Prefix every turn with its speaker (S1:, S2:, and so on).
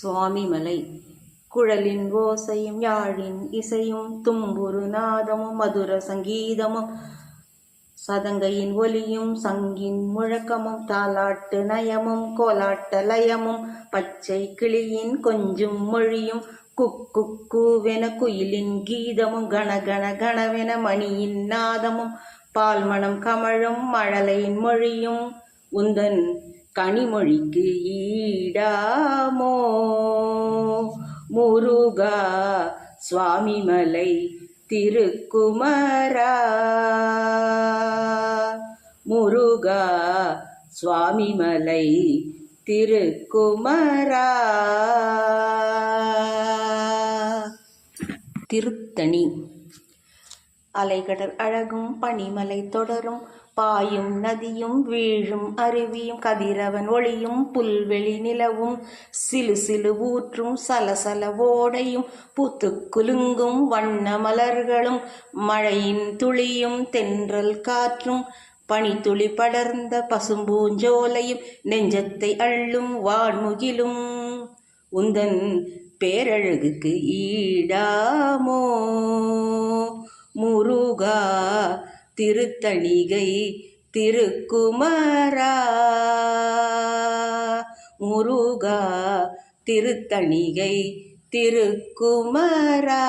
S1: சுவாமிமலை குழலின் ஓசையும் யாழின் இசையும் தும்புரு நாதமும் மதுர சங்கீதமும் சதங்கையின் ஒலியும் சங்கின் முழக்கமும் தாலாட்டு நயமும் கோலாட்ட லயமும் பச்சை கிளியின் கொஞ்சும் மொழியும் குக்கு கூவென குயிலின் கீதமும் கணகண கணவென மணியின் நாதமும் பால்மணம் கமழும் மழலையின் மொழியும் உந்தன் கனிமொழிக்கு ஈடாமோ முருகா சுவாமிமலை திருக்குமரா முருகா சுவாமிமலை திருக்குமரா. திருத்தணி அலைகடல் அழகும் பனிமலை தொடரும் பாயும் நதியும் வீழும் அருவியும் கதிரவன் ஒளியும் புல்வெளி நிலவும் சிலு சிலு ஊற்றும் சலசல ஓடையும் பூத்து குலுங்கும் வண்ண மலர்களும் மழையின் துளியும் தென்றல் காற்றும் பனித்துளி படர்ந்த பசும்பூஞ்சோலையும் நெஞ்சத்தை அள்ளும் வான்முகிலும் உந்தன் பேரழகுக்கு ஈடாமோ முருகா திருத்தணிகை திருக்குமரா முருகா திருத்தணிகை திருக்குமரா.